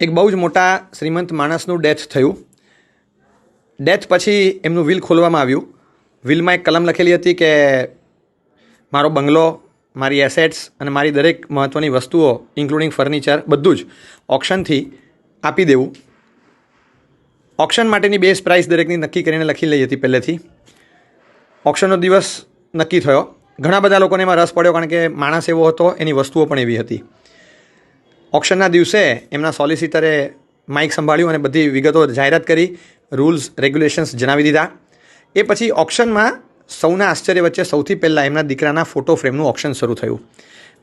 એક બહુ જ મોટા શ્રીમંત માણસનું ડેથ થયું. ડેથ પછી એમનું વિલ ખોલવામાં આવ્યું. વિલમાં એક કલમ લખેલી હતી કે મારો બંગલો, મારી એસેટ્સ અને મારી દરેક મહત્ત્વની વસ્તુઓ ઇન્ક્લુડિંગ ફર્નિચર બધું જ ઓક્શનથી આપી દેવું. ઓક્શન માટેની બેઝ પ્રાઇસ દરેકની નક્કી કરીને લખી લઈ હતી પહેલેથી. ઓક્શનનો દિવસ નક્કી થયો. ઘણા બધા લોકોને એમાં રસ પડ્યો, કારણ કે માણસ એવો હતો, એની વસ્તુઓ પણ એવી હતી. ઓક્શનના દિવસે એમના સોલિસિટરે માઇક સંભાળ્યું અને બધી વિગતો જાહેરાત કરી, રૂલ્સ રેગ્યુલેશન્સ જણાવી દીધા. એ પછી ઓક્શનમાં સૌના આશ્ચર્ય વચ્ચે સૌથી પહેલાં એમના દીકરાના ફોટો ફ્રેમનું ઓક્શન શરૂ થયું.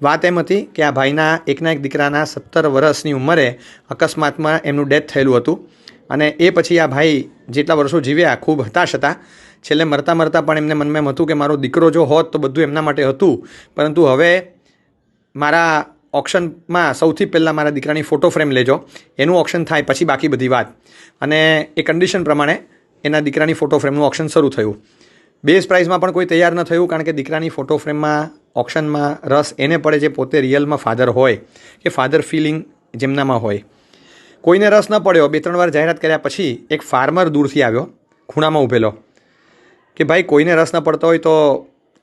વાત એમ હતી કે આ ભાઈના એકના એક દીકરાના 17 વર્ષની ઉંમરે અકસ્માતમાં એમનું ડેથ થયેલું હતું. અને એ પછી આ ભાઈ જેટલા વર્ષો જીવ્યા ખૂબ હતાશ હતા. છેલ્લે મરતા પણ એમને મનમાં એમ હતું કે મારો દીકરો જો હોત તો બધું એમના માટે હતું, પરંતુ હવે મારા ઓક્શનમાં સૌથી પહેલાં મારા દીકરાની ફોટો ફ્રેમ લેજો, એનું ઓક્શન થાય પછી બાકી બધી વાત. અને એ કન્ડિશન પ્રમાણે એના દીકરાની ફોટો ફ્રેમનું ઓક્શન શરૂ થયું. બેઝ પ્રાઇસમાં પણ કોઈ તૈયાર ન થયું, કારણ કે દીકરાની ફોટો ફ્રેમમાં ઓક્શનમાં રસ એને પડે જે પોતે રિયલમાં ફાધર હોય, કે ફાધર ફિલિંગ જેમનામાં હોય. કોઈને રસ ન પડ્યો. 2-3 વાર જાહેરાત કર્યા પછી એક ફાર્મર દૂરથી આવ્યો, ખૂણામાં ઊભેલો, કે ભાઈ કોઈને રસ ન પડતો હોય તો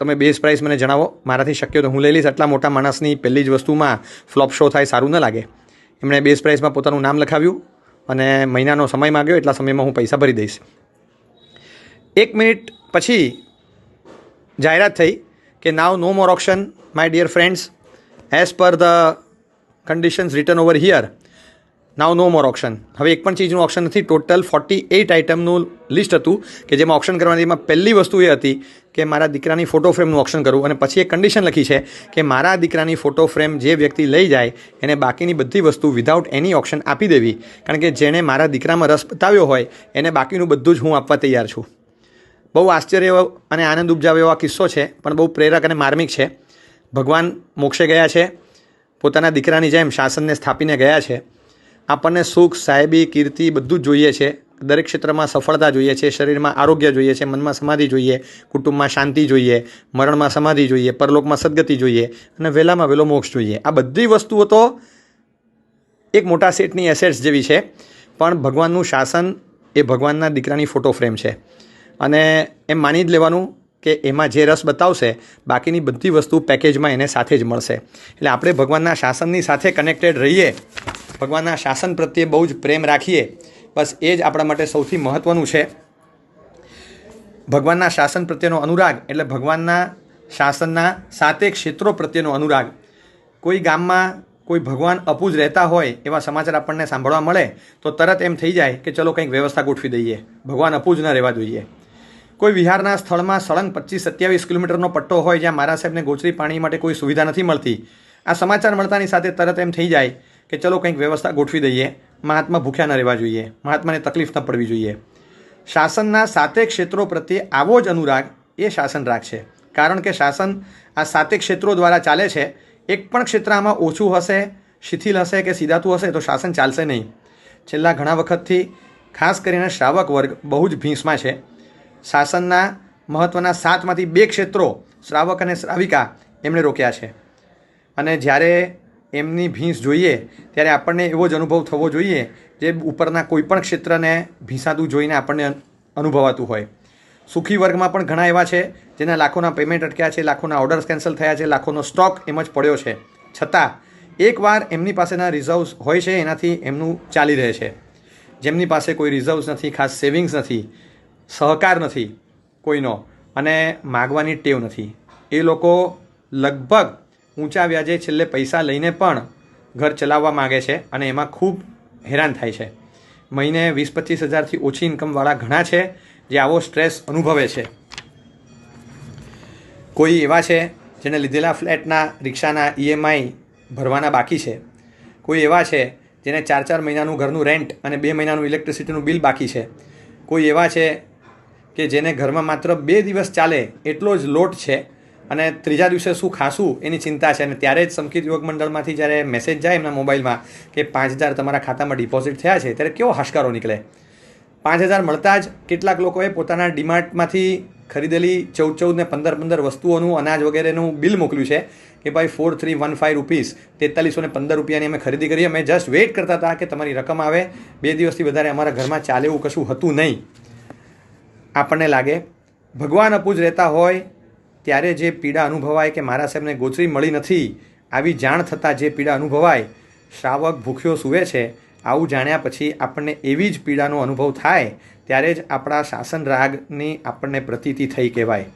તમે બેઝ પ્રાઇસ મને જણાવો, મારાથી શક્ય તો હું લઈ લઈશ. આટલા મોટા માણસની પહેલી જ વસ્તુમાં ફ્લોપ શો થાય, સારું ન લાગે. એમણે બેઝ પ્રાઇસમાં પોતાનું નામ લખાવ્યું અને મહિનાનો સમય માગ્યો, એટલા સમયમાં હું પૈસા ભરી દઈશ. 1 મિનિટ પછી જાહેરાત થઈ કે now no more auction my dear friends, as per the conditions written over here, now no more auction. હવે એક પણ ચીજનું ઓક્શન નથી. ટોટલ 48 આઇટમનું લિસ્ટ હતું કે જેમાં ઓક્શન કરવાની. એમાં પહેલી વસ્તુ એ હતી કે મારા દીકરાની ફોટો ફ્રેમનું ઓક્શન કરવું. અને પછી એક કન્ડિશન લખી છે કે મારા દીકરાની ફોટો ફ્રેમ જે વ્યક્તિ લઈ જાય એને બાકીની બધી વસ્તુ વિધાઉટ એની ઓક્શન આપી દેવી, કારણ કે જેણે મારા દીકરામાં રસ બતાવ્યો હોય એને બાકીનું બધું જ હું આપવા તૈયાર છું. બહુ આશ્ચર્ય અને આનંદ ઉપજાવે એવો આ કિસ્સો છે, પણ બહુ પ્રેરક અને માર્મિક છે. ભગવાન મોક્ષે ગયા છે, પોતાના દીકરાની જેમ શાસનને સ્થાપીને ગયા છે. આપણને સુખ, સાહેબી, કીર્તિ બધું જ જોઈએ છે. દરેક ક્ષેત્રમાં સફળતા જોઈએ છે, શરીરમાં આરોગ્ય જોઈએ છે, મનમાં સમાધિ જોઈએ, કુટુંબમાં શાંતિ જોઈએ, મરણમાં સમાધિ જોઈએ, પરલોકમાં સદગતિ જોઈએ અને વહેલામાં વહેલો મોક્ષ જોઈએ. આ બધી વસ્તુઓ તો એક મોટા સેટની એસેટ્સ જેવી છે, પણ ભગવાનનું શાસન એ ભગવાનના દીકરાની ફોટો ફ્રેમ છે. અને એમ માની જ લેવાનું કે એમાં જે રસ બતાવશે બાકીની બધી વસ્તુ પેકેજમાં એને સાથે જ મળશે. એટલે આપણે ભગવાનના શાસનની સાથે કનેક્ટેડ રહીએ, ભગવાનના શાસન પ્રત્યે બહુ જ પ્રેમ રાખીએ, બસ એ જ આપણા માટે સૌથી મહત્ત્વનું છે. ભગવાનના શાસન પ્રત્યેનો અનુરાગ એટલે ભગવાનના શાસનના 7 ક્ષેત્રો પ્રત્યેનો અનુરાગ. કોઈ ગામમાં કોઈ ભગવાન અપૂજ રહેતા હોય એવા સમાચાર આપણને સાંભળવા મળે તો તરત એમ થઈ જાય કે ચલો કંઈક વ્યવસ્થા ગોઠવી દઈએ, ભગવાન અપૂજ ન રહેવા જોઈએ. કોઈ વિહારના સ્થળમાં સળંગ 25-27 કિલોમીટરનો પટ્ટો હોય જ્યાં મહારાજ સાહેબને ગોચરી પાણી માટે કોઈ સુવિધા નથી મળતી, આ સમાચાર મળતાની સાથે તરત એમ થઈ જાય કે ચલો કંઈક વ્યવસ્થા ગોઠવી દઈએ, મહાત્મા ભૂખ્યા ન રહેવા જોઈએ, મહાત્માને તકલીફ ન પડવી જોઈએ. શાસનના 7 ક્ષેત્રો પ્રત્યે આવો જ અનુરાગ એ શાસન રાગ છે, કારણ કે શાસન આ 7 ક્ષેત્રો દ્વારા ચાલે છે. એક પણ ક્ષેત્ર આમાં ઓછું હશે, શિથિલ હશે કે સીધાતું હશે તો શાસન ચાલશે નહીં. છેલ્લા ઘણા વખતથી ખાસ કરીને શ્રાવક વર્ગ બહુ જ ભીંસમાં છે. શાસનના મહત્ત્વના 7માંથી 2 ક્ષેત્રો શ્રાવક અને શ્રાવિકા એમણે રોક્યા છે. અને જ્યારે એમની ભીંસ જોઈએ ત્યારે આપણને એવો જ અનુભવ થવો જોઈએ જે ઉપરના કોઈ પણ ક્ષેત્રને ભીંસાતું જોઈને આપણને અનુભવાતું હોય. સુખી વર્ગમાં પણ ઘણા એવા છે જેના લાખોના પેમેન્ટ અટક્યા છે, લાખોના ઓર્ડર્સ કેન્સલ થયા છે, લાખોનો સ્ટોક એમ જ પડ્યો છે. છતાં એકવાર એમની પાસેના રિઝર્વ્સ હોય છે એનાથી એમનું ચાલી રહે છે. જેમની પાસે કોઈ રિઝર્વ્સ નથી, ખાસ સેવિંગ્સ નથી, સહકાર નથી કોઈનો અને માગવાની ટેવ નથી, એ લોકો લગભગ ઊંચા વ્યાજે છેલ્લે પૈસા લઈને પણ ઘર ચલાવવા માગે છે અને એમાં ખૂબ હેરાન થાય છે. મહિને 20-25 હજારથી ઓછી ઇન્કમવાળા ઘણા છે જે આવો સ્ટ્રેસ અનુભવે છે. કોઈ એવા છે જેને લીધેલા ફ્લેટના રિક્ષાના EMI ભરવાના બાકી છે. કોઈ એવા છે જેને 4-4 મહિનાનું ઘરનું રેન્ટ અને 2 મહિનાનું ઇલેક્ટ્રિસિટીનું બિલ બાકી છે. કોઈ એવા છે કે જેને ઘરમાં માત્ર 2 દિવસ ચાલે એટલો જ લોટ છે અને ત્રીજા દિવસે શું ખાશું એની ચિંતા છે. અને ત્યારે જ સંકિત યુવક મંડળમાંથી જ્યારે મેસેજ જાય એમના મોબાઈલમાં કે 5,000 તમારા ખાતામાં ડિપોઝિટ થયા છે, ત્યારે કેવો હાશકારો નીકળે. 5,000 મળતા જ કેટલાક લોકોએ પોતાના ડીમાર્ટમાંથી ખરીદેલી 14 ને 15 વસ્તુઓનું અનાજ વગેરેનું બિલ મોકલ્યું છે કે ભાઈ 4315 રૂપીસ 4315 રૂપિયાની અમે ખરીદી કરી. અમે જસ્ટ વેઇટ કરતા હતા કે તમારી રકમ આવે. 2 દિવસથી વધારે અમારા ઘરમાં ચાલે એવું કશું હતું નહીં. આપણને લાગે ભગવાન અપૂજ રહેતા હોય ત્યારે જે પીડા અનુભવાય કે મારા સાહેબને ગોચરી મળી નથી, આવી જાણ થતાં જે પીડા અનુભવાય, શ્રાવક ભૂખ્યો સૂવે છે, આવું જાણ્યા પછી આપણને એવી જ પીડાનો અનુભવ થાય ત્યારે જ આપણા શાસન રાગની આપણને પ્રતીતિ થઈ કહેવાય.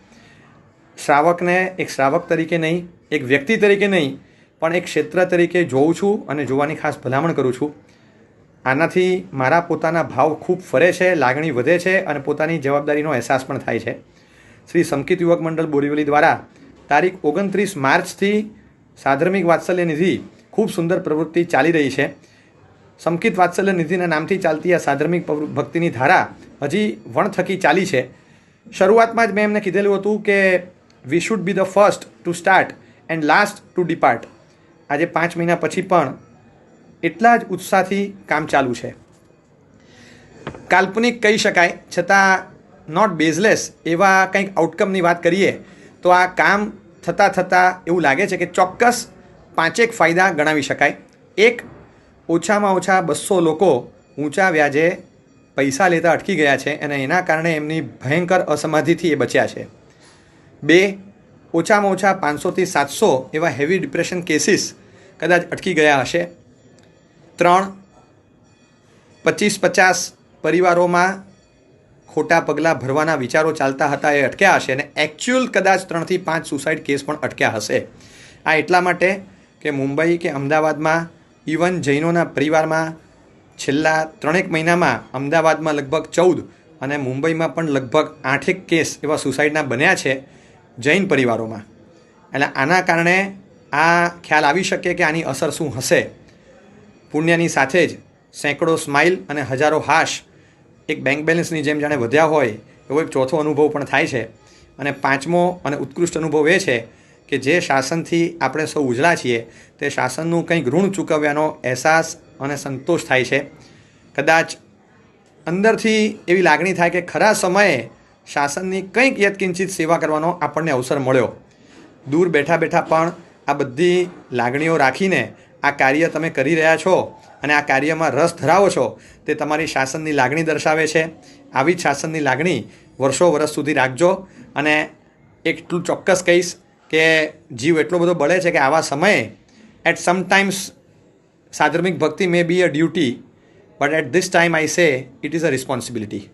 શ્રાવકને એક શ્રાવક તરીકે નહીં, એક વ્યક્તિ તરીકે નહીં, પણ એક ક્ષેત્ર તરીકે જોઉં છું અને જોવાની ખાસ ભલામણ કરું છું. આનાથી મારા પોતાના ભાવ ખૂબ ફરે છે, લાગણી વધે છે અને પોતાની જવાબદારીનો અહેસાસ પણ થાય છે. શ્રી સમકિત યુવક મંડળ બોરીવલી દ્વારા તારીખ 29 માર્ચથી સાધર્મિક વાત્સલ્ય નિધિ ખૂબ સુંદર પ્રવૃત્તિ ચાલી રહી છે. સમકિત વાત્સલ્ય નિધિના નામથી ચાલતી આ સાધર્મિક ભક્તિની ધારા હજી વણથકી ચાલી છે. શરૂઆતમાં જ મેં એમને કીધેલું હતું કે we should be the first to start and last to depart. આજે 5 મહિના પછી પણ એટલા જ ઉત્સાહથી કામ ચાલુ છે. કાલ્પનિક કહી શકાય છતાં નોટ બેઝલેસ એવા કંઈક આઉટકમની વાત કરીએ તો આ કામ થતાં એવું લાગે છે કે ચોક્કસ 5 ફાયદા ગણાવી શકાય. એક, ઓછામાં ઓછા 200 લોકો ઊંચા વ્યાજે પૈસા લેતા અટકી ગયા છે અને એના કારણે એમની ભયંકર અસમાધિથી એ બચ્યા છે. 2, ઓછામાં ઓછા 500થી 700 એવા હેવી ડિપ્રેશન કેસીસ કદાચ અટકી ગયા હશે. 3, 25-50 પરિવારોમાં ખોટા પગલાં ભરવાના વિચારો ચાલતા હતા એ અટક્યા હશે અને એકચ્યુઅલ કદાચ 3થી 5 સુસાઇડ કેસ પણ અટક્યા હશે. આ એટલા માટે કે મુંબઈ કે અમદાવાદમાં ઇવન જૈનોના પરિવારમાં છેલ્લા 3 મહિનામાં અમદાવાદમાં લગભગ 14 અને મુંબઈમાં પણ લગભગ 8 કેસ એવા સુસાઇડના બન્યા છે જૈન પરિવારોમાં. એટલે આના કારણે આ ખ્યાલ આવી શકે કે આની અસર શું હશે. પુણ્યની સાથે જ સેંકડો સ્માઇલ અને હજારો હાશ એક બેંક બેલેન્સની જેમ જાણે વધ્યા હોય એવો એક ચોથો અનુભવ પણ થાય છે. અને 5મો અને ઉત્કૃષ્ટ અનુભવ એ છે કે જે શાસનથી આપણે સૌ ઉજળા છીએ તે શાસનનું કંઈક ઋણ ચૂકવ્યાનો અહેસાસ અને સંતોષ થાય છે. કદાચ અંદરથી એવી લાગણી થાય કે ખરા સમયે શાસનની કંઈક યત્કિંચિત સેવા કરવાનો આપણને અવસર મળ્યો. દૂર બેઠા બેઠા પણ આ બધી લાગણીઓ રાખીને આ કાર્ય તમે કરી રહ્યા છો અને આ કાર્યમાં રસ ધરાવો છો તે તમારી શાસનની લાગણી દર્શાવે છે. આવી જ શાસનની લાગણી વર્ષો સુધી રાખજો. અને એટલું ચોક્કસ કહીશ કે જીવ એટલો બધો બળે છે કે આવા સમયે એટ સમટાઇમ્સ સાધર્મિક ભક્તિ may be a duty but at this time I say it is a responsibility.